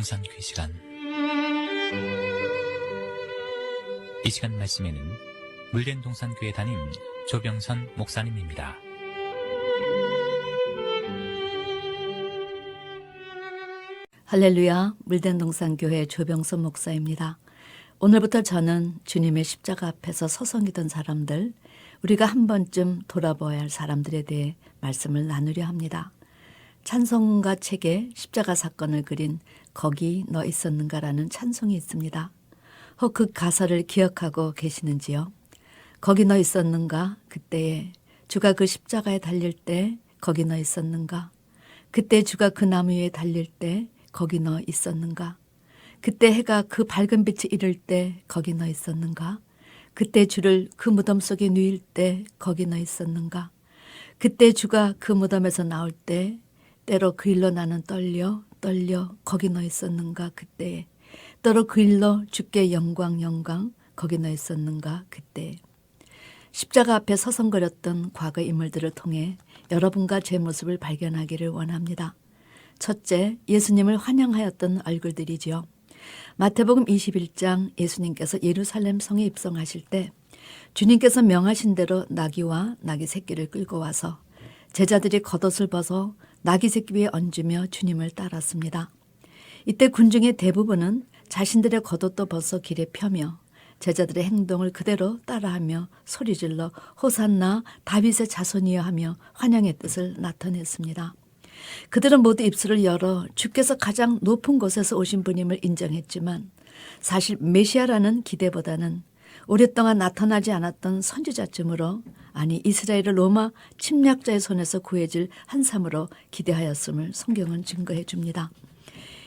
동산교회 시간. 이 시간 말씀에는 물된 동산교회 담임 조병선 목사님입니다. 할렐루야, 물된 동산교회 조병선 목사입니다. 오늘부터 저는 주님의 십자가 앞에서 서성이던 사람들, 우리가 한 번쯤 돌아보아야 할 사람들에 대해 말씀을 나누려 합니다. 찬송가 책에 십자가 사건을 그린 거기 너 있었는가라는 찬송이 있습니다. 혹 그 가사를 기억하고 계시는지요? 거기 너 있었는가? 그때에 주가 그 십자가에 달릴 때 거기 너 있었는가? 그때 주가 그 나무 위에 달릴 때 거기 너 있었는가? 그때 해가 그 밝은 빛에 이를 때 거기 너 있었는가? 그때 주를 그 무덤 속에 누일 때 거기 너 있었는가? 그때 주가 그 무덤에서 나올 때 때로 그 일로 나는 떨려 거기 너 있었는가? 그때에 때로 그 일로 주께 영광 거기 너 있었는가? 그때에 십자가 앞에 서성거렸던 과거 인물들을 통해 여러분과 제 모습을 발견하기를 원합니다. 첫째, 예수님을 환영하였던 얼굴들이지요. 마태복음 21장 예수님께서 예루살렘 성에 입성하실 때 주님께서 명하신 대로 나귀와 나귀 새끼를 끌고 와서 제자들이 겉옷을 벗어 나귀 새끼 위에 얹으며 주님을 따랐습니다. 이때 군중의 대부분은 자신들의 겉옷도 벗어 길에 펴며 제자들의 행동을 그대로 따라하며 소리질러 호산나 다윗의 자손이여 하며 환영의 뜻을 나타냈습니다. 그들은 모두 입술을 열어 주께서 가장 높은 곳에서 오신 분임을 인정했지만 사실 메시아라는 기대보다는 오랫동안 나타나지 않았던 선지자쯤으로, 아니 이스라엘을 로마 침략자의 손에서 구해줄 한 사람으로 기대하였음을 성경은 증거해 줍니다.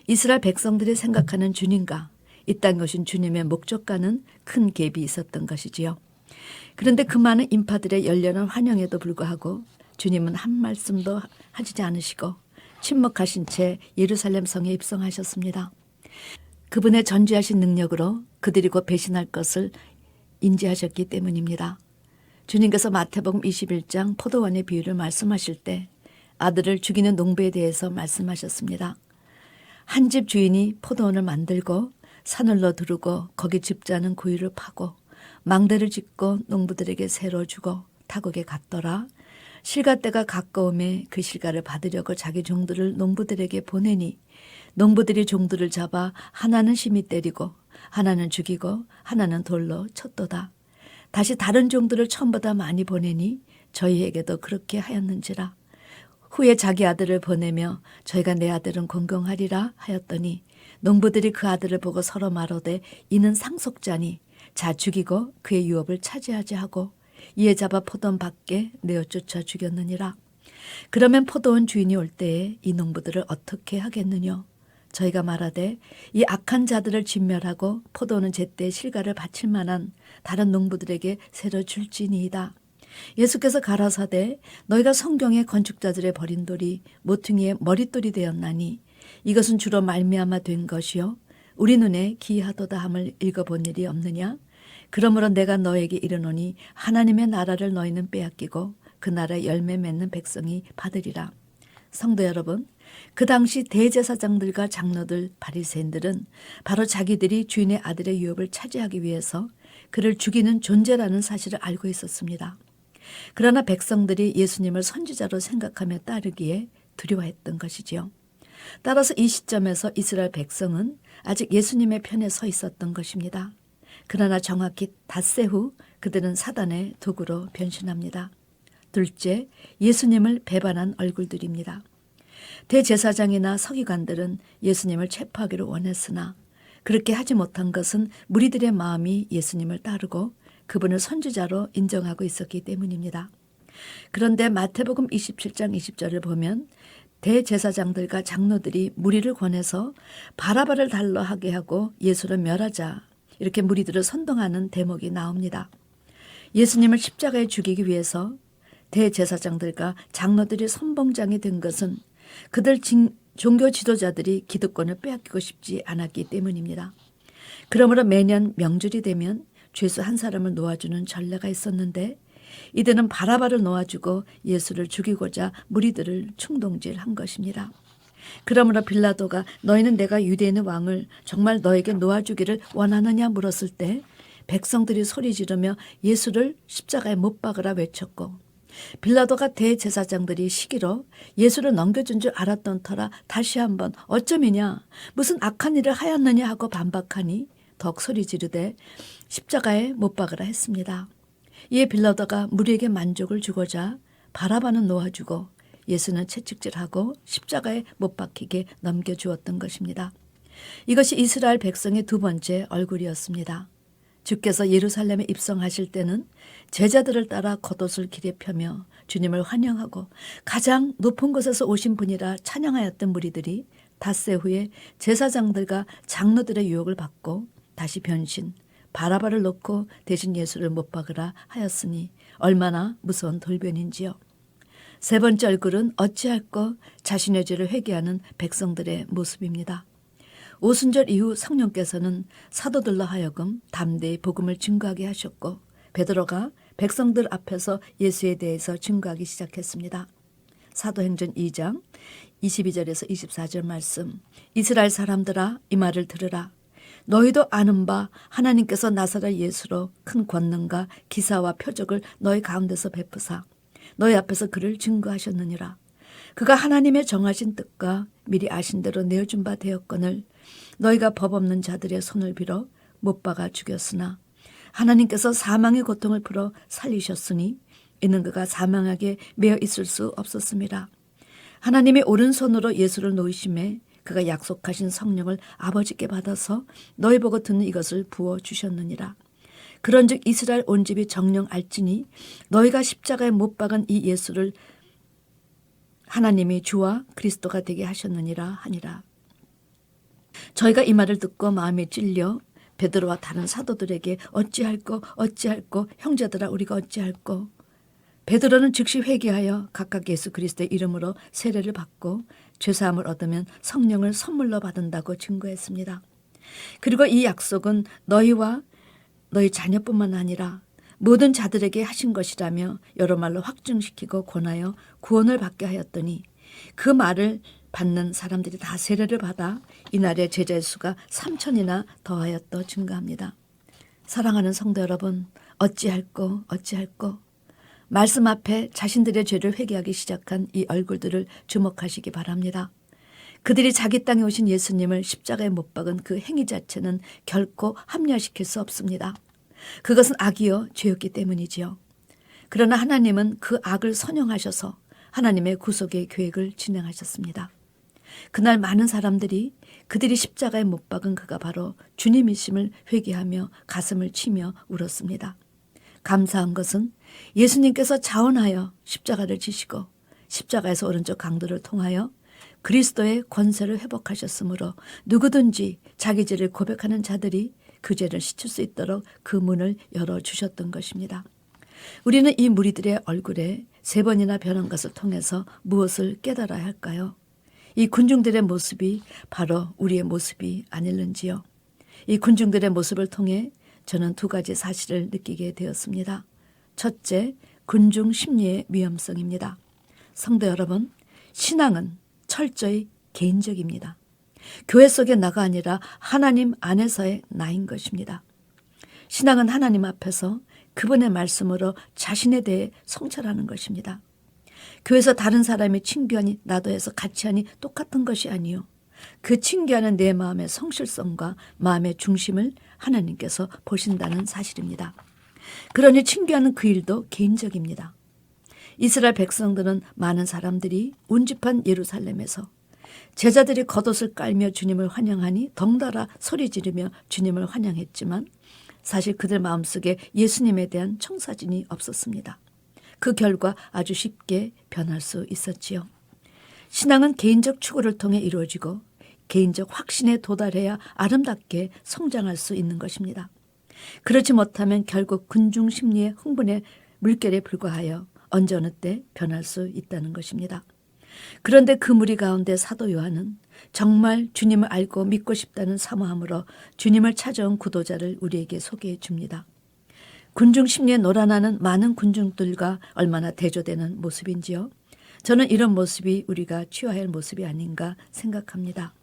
이스라엘 백성들이 생각하는 주님과 이 땅에 오신 주님의 목적과는 큰 갭이 있었던 것이지요. 그런데 그 많은 인파들의 열렬한 환영에도 불구하고 주님은 한 말씀도 하지 않으시고 침묵하신 채 예루살렘 성에 입성하셨습니다. 그분의 전지하신 능력으로 그들이 곧 배신할 것을 인지하셨기 때문입니다. 주님께서 마태복음 21장 포도원의 비유를 말씀하실 때 아들을 죽이는 농부에 대해서 말씀하셨습니다. 한 집 주인이 포도원을 만들고 산을로 두르고 거기 집자는 구유를 파고 망대를 짓고 농부들에게 새로 주고 타국에 갔더라. 실가 때가 가까움에 그 실가를 받으려고 자기 종들을 농부들에게 보내니 농부들이 종들을 잡아 하나는 심히 때리고 하나는 죽이고 하나는 돌로 쳤도다. 다시 다른 종들을 처음보다 많이 보내니 저희에게도 그렇게 하였는지라. 후에 자기 아들을 보내며 저희가 내 아들은 건강하리라 하였더니 농부들이 그 아들을 보고 서로 말하되 이는 상속자니 자 죽이고 그의 유업을 차지하자 하고 이에 잡아 포도원 밖에 내어 쫓아 죽였느니라. 그러면 포도원 주인이 올 때에 이 농부들을 어떻게 하겠느냐? 저희가 말하되 이 악한 자들을 진멸하고 포도원은 제때 실가를 바칠 만한 다른 농부들에게 새로 줄지니이다. 예수께서 가라사대 너희가 성경의 건축자들의 버린 돌이 모퉁이의 머릿돌이 되었나니 이것은 주로 말미암아 된 것이요 우리 눈에 기이하도다 함을 읽어본 일이 없느냐? 그러므로 내가 너에게 이르노니 하나님의 나라를 너희는 빼앗기고 그 나라의 열매 맺는 백성이 받으리라. 성도 여러분, 그 당시 대제사장들과 장로들 바리새인들은 바로 자기들이 주인의 아들의 유업을 차지하기 위해서 그를 죽이는 존재라는 사실을 알고 있었습니다. 그러나 백성들이 예수님을 선지자로 생각하며 따르기에 두려워했던 것이지요. 따라서 이 시점에서 이스라엘 백성은 아직 예수님의 편에 서 있었던 것입니다. 그러나 정확히 닷새 후 그들은 사단의 도구로 변신합니다. 둘째, 예수님을 배반한 얼굴들입니다. 대제사장이나 서기관들은 예수님을 체포하기를 원했으나 그렇게 하지 못한 것은 무리들의 마음이 예수님을 따르고 그분을 선지자로 인정하고 있었기 때문입니다. 그런데 마태복음 27장 20절을 보면 대제사장들과 장로들이 무리를 권해서 바라바를 달러 하게 하고 예수를 멸하자 이렇게 무리들을 선동하는 대목이 나옵니다. 예수님을 십자가에 죽이기 위해서 대제사장들과 장로들이 선봉장이 된 것은 그들 종교 지도자들이 기득권을 빼앗기고 싶지 않았기 때문입니다. 그러므로 매년 명절이 되면 죄수 한 사람을 놓아주는 전례가 있었는데 이들은 바라바를 놓아주고 예수를 죽이고자 무리들을 충동질한 것입니다. 그러므로 빌라도가 너희는 내가 유대인의 왕을 정말 너에게 놓아주기를 원하느냐 물었을 때 백성들이 소리 지르며 예수를 십자가에 못 박으라 외쳤고 빌라도가 대제사장들이 시기로 예수를 넘겨준 줄 알았던 터라 다시 한번 어쩌미냐 무슨 악한 일을 하였느냐 하고 반박하니 더욱 소리 지르되 십자가에 못 박으라 했습니다. 이에 빌라도가 무리에게 만족을 주고자 바라바는 놓아주고 예수는 채찍질하고 십자가에 못 박히게 넘겨주었던 것입니다. 이것이 이스라엘 백성의 두 번째 얼굴이었습니다. 주께서 예루살렘에 입성하실 때는 제자들을 따라 겉옷을 길에 펴며 주님을 환영하고 가장 높은 곳에서 오신 분이라 찬양하였던 무리들이 닷새 후에 제사장들과 장로들의 유혹을 받고 다시 변신, 바라바를 놓고 대신 예수를 못 박으라 하였으니 얼마나 무서운 돌변인지요. 세 번째 얼굴은 어찌할꼬 자신의 죄를 회개하는 백성들의 모습입니다. 오순절 이후 성령께서는 사도들로 하여금 담대히 복음을 증거하게 하셨고 베드로가 백성들 앞에서 예수에 대해서 증거하기 시작했습니다. 사도행전 2장 22절에서 24절 말씀. 이스라엘 사람들아 이 말을 들으라. 너희도 아는 바 하나님께서 나사렛 예수로 큰 권능과 기사와 표적을 너희 가운데서 베푸사 너희 앞에서 그를 증거하셨느니라. 그가 하나님의 정하신 뜻과 미리 아신 대로 내어준 바 되었거늘 너희가 법 없는 자들의 손을 빌어 못 박아 죽였으나 하나님께서 사망의 고통을 풀어 살리셨으니 이는 그가 사망하게 매여 있을 수 없었습니다. 하나님의 오른손으로 예수를 놓으심에 그가 약속하신 성령을 아버지께 받아서 너희 보고 듣는 이것을 부어주셨느니라. 그런즉 이스라엘 온 집이 정령 알지니 너희가 십자가에 못 박은 이 예수를 하나님이 주와 그리스도가 되게 하셨느니라 하니라. 저희가 이 말을 듣고 마음에 찔려 베드로와 다른 사도들에게 어찌할꼬 형제들아 우리가 어찌할꼬. 베드로는 즉시 회개하여 각각 예수 그리스도의 이름으로 세례를 받고 죄사함을 얻으면 성령을 선물로 받는다고 증거했습니다. 그리고 이 약속은 너희와 너희 자녀뿐만 아니라 모든 자들에게 하신 것이라며 여러 말로 확증시키고 권하여 구원을 받게 하였더니 그 말을 받는 사람들이 다 세례를 받아 이날의 제자의 수가 3,000이나 더하였더 증가합니다. 사랑하는 성도 여러분, 어찌할꼬 말씀 앞에 자신들의 죄를 회개하기 시작한 이 얼굴들을 주목하시기 바랍니다. 그들이 자기 땅에 오신 예수님을 십자가에 못 박은 그 행위 자체는 결코 합리화시킬 수 없습니다. 그것은 악이요 죄였기 때문이지요. 그러나 하나님은 그 악을 선용하셔서 하나님의 구속의 계획을 진행하셨습니다. 그날 많은 사람들이 그들이 십자가에 못 박은 그가 바로 주님이심을 회개하며 가슴을 치며 울었습니다. 감사한 것은 예수님께서 자원하여 십자가를 지시고 십자가에서 오른쪽 강도를 통하여 그리스도의 권세를 회복하셨으므로 누구든지 자기 죄를 고백하는 자들이 그 죄를 씻을 수 있도록 그 문을 열어주셨던 것입니다. 우리는 이 무리들의 얼굴에 3번이나 변한 것을 통해서 무엇을 깨달아야 할까요? 이 군중들의 모습이 바로 우리의 모습이 아닐는지요. 이 군중들의 모습을 통해 저는 2가지 사실을 느끼게 되었습니다. 첫째, 군중 심리의 위험성입니다. 성도 여러분, 신앙은 철저히 개인적입니다. 교회 속의 나가 아니라 하나님 안에서의 나인 것입니다. 신앙은 하나님 앞에서 그분의 말씀으로 자신에 대해 성찰하는 것입니다. 교회에서 다른 사람이 칭규하니 나도 해서 같이 하니 똑같은 것이 아니요. 그 칭규하는 내 마음의 성실성과 마음의 중심을 하나님께서 보신다는 사실입니다. 그러니 칭규하는 그 일도 개인적입니다. 이스라엘 백성들은 많은 사람들이 운집한 예루살렘에서 제자들이 겉옷을 깔며 주님을 환영하니 덩달아 소리 지르며 주님을 환영했지만 사실 그들 마음속에 예수님에 대한 청사진이 없었습니다. 그 결과 아주 쉽게 변할 수 있었지요. 신앙은 개인적 추구를 통해 이루어지고 개인적 확신에 도달해야 아름답게 성장할 수 있는 것입니다. 그렇지 못하면 결국 군중 심리의 흥분의 물결에 불과하여 언제 어느 때 변할 수 있다는 것입니다. 그런데 그 무리 가운데 사도 요한은 정말 주님을 알고 믿고 싶다는 사모함으로 주님을 찾아온 구도자를 우리에게 소개해 줍니다. 군중 심리에 놀아나는 많은 군중들과 얼마나 대조되는 모습인지요. 저는 이런 모습이 우리가 취해야 할 모습이 아닌가 생각합니다.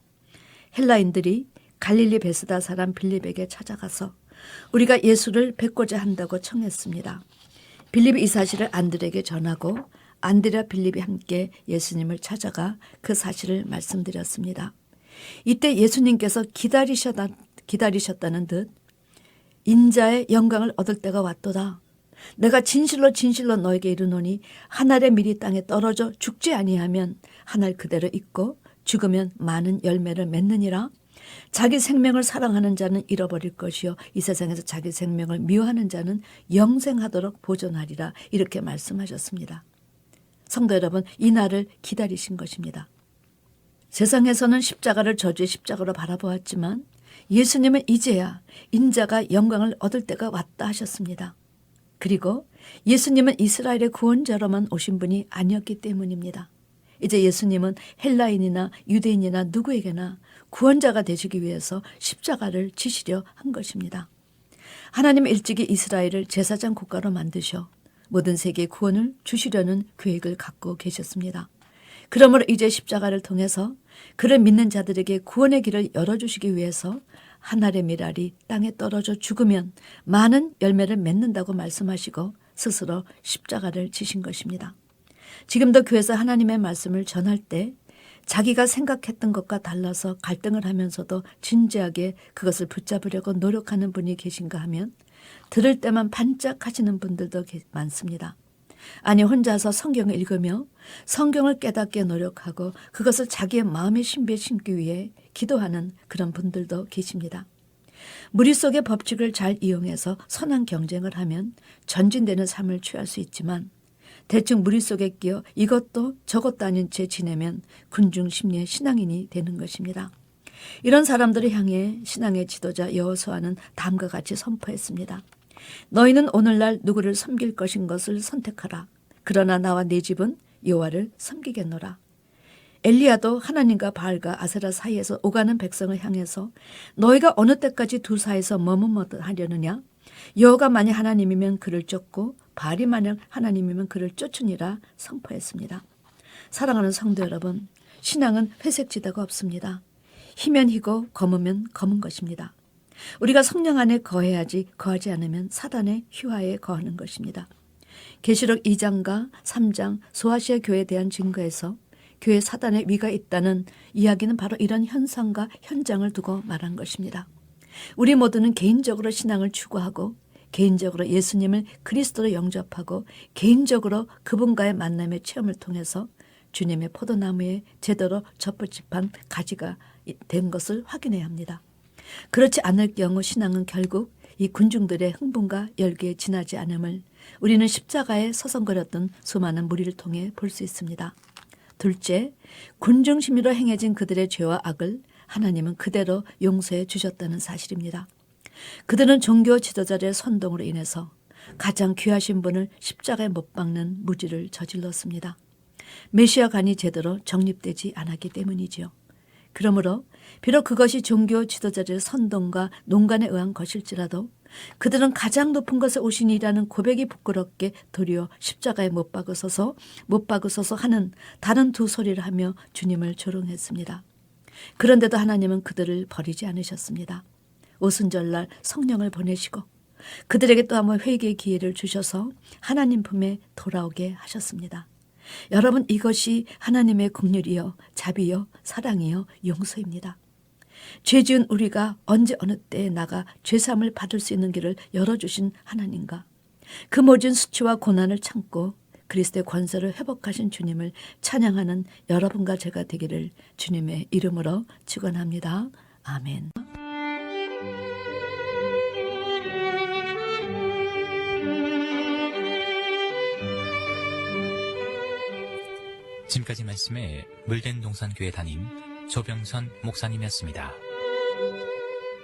헬라인들이 갈릴리 베스다 사람 빌립에게 찾아가서 우리가 예수를 뵙고자 한다고 청했습니다. 빌립이 이 사실을 안드레에게 전하고 안드레와 빌립이 함께 예수님을 찾아가 그 사실을 말씀드렸습니다. 이때 예수님께서 기다리셨다는 듯 인자의 영광을 얻을 때가 왔도다. 내가 진실로 진실로 너에게 이르노니 한 알의 밀이 땅에 떨어져 죽지 아니하면 한 알 그대로 있고 죽으면 많은 열매를 맺느니라. 자기 생명을 사랑하는 자는 잃어버릴 것이요 이 세상에서 자기 생명을 미워하는 자는 영생하도록 보존하리라. 이렇게 말씀하셨습니다. 성도 여러분, 이 날을 기다리신 것입니다. 세상에서는 십자가를 저주의 십자가로 바라보았지만 예수님은 이제야 인자가 영광을 얻을 때가 왔다 하셨습니다. 그리고 예수님은 이스라엘의 구원자로만 오신 분이 아니었기 때문입니다. 이제 예수님은 헬라인이나 유대인이나 누구에게나 구원자가 되시기 위해서 십자가를 지시려 한 것입니다. 하나님은 일찍이 이스라엘을 제사장 국가로 만드셔 모든 세계에 구원을 주시려는 계획을 갖고 계셨습니다. 그러므로 이제 십자가를 통해서 그를 믿는 자들에게 구원의 길을 열어주시기 위해서 한 알의 밀알이 땅에 떨어져 죽으면 많은 열매를 맺는다고 말씀하시고 스스로 십자가를 지신 것입니다. 지금도 교회에서 하나님의 말씀을 전할 때 자기가 생각했던 것과 달라서 갈등을 하면서도 진지하게 그것을 붙잡으려고 노력하는 분이 계신가 하면 들을 때만 반짝하시는 분들도 많습니다. 아니 혼자서 성경을 읽으며 성경을 깨닫게 노력하고 그것을 자기의 마음의 신비에 심기 위해 기도하는 그런 분들도 계십니다. 무리 속의 법칙을 잘 이용해서 선한 경쟁을 하면 전진되는 삶을 취할 수 있지만 대충 무리 속에 끼어 이것도 저것도 아닌 채 지내면 군중 심리의 신앙인이 되는 것입니다. 이런 사람들을 향해 신앙의 지도자 여호수아는 다음과 같이 선포했습니다. 너희는 오늘날 누구를 섬길 것인 것을 선택하라. 그러나 나와 네 집은 여호와를 섬기겠노라. 엘리야도 하나님과 바알과 아세라 사이에서 오가는 백성을 향해서 너희가 어느 때까지 두 사이에서 머뭇머뭇하려느냐. 여호와가 만약 하나님이면 그를 쫓고 바알이 만약 하나님이면 그를 쫓으니라 선포했습니다. 사랑하는 성도 여러분, 신앙은 회색지대가 없습니다. 희면 희고 검으면 검은 것입니다. 우리가 성령 안에 거해야지 거하지 않으면 사단의 휘하에 거하는 것입니다. 계시록 2장과 3장 소아시아 교회에 대한 증거에서 교회 사단의 위가 있다는 이야기는 바로 이런 현상과 현장을 두고 말한 것입니다. 우리 모두는 개인적으로 신앙을 추구하고 개인적으로 예수님을 그리스도로 영접하고 개인적으로 그분과의 만남의 체험을 통해서 주님의 포도나무에 제대로 접붙임한 가지가 된 것을 확인해야 합니다. 그렇지 않을 경우 신앙은 결국 이 군중들의 흥분과 열기에 지나지 않음을 우리는 십자가에 서성거렸던 수많은 무리를 통해 볼 수 있습니다. 둘째, 군중 심리로 행해진 그들의 죄와 악을 하나님은 그대로 용서해 주셨다는 사실입니다. 그들은 종교 지도자들의 선동으로 인해서 가장 귀하신 분을 십자가에 못 박는 무지를 저질렀습니다. 메시아관이 제대로 정립되지 않았기 때문이지요. 그러므로 비록 그것이 종교 지도자들의 선동과 농간에 의한 것일지라도 그들은 가장 높은 것에 오신 이라는 고백이 부끄럽게 도리어 십자가에 못 박으소서 하는 다른 두 소리를 하며 주님을 조롱했습니다. 그런데도 하나님은 그들을 버리지 않으셨습니다. 오순절날 성령을 보내시고 그들에게 또 한번 회개의 기회를 주셔서 하나님 품에 돌아오게 하셨습니다. 여러분, 이것이 하나님의 긍휼이요 자비요 사랑이요 용서입니다. 죄 지은 우리가 언제 어느 때에 나가 죄사함을 받을 수 있는 길을 열어주신 하나님과 그 모든 수치와 고난을 참고 그리스도의 권세를 회복하신 주님을 찬양하는 여러분과 제가 되기를 주님의 이름으로 축원합니다. 아멘. 지금까지 말씀에 물된 동산교회 담임 조병선 목사님이었습니다.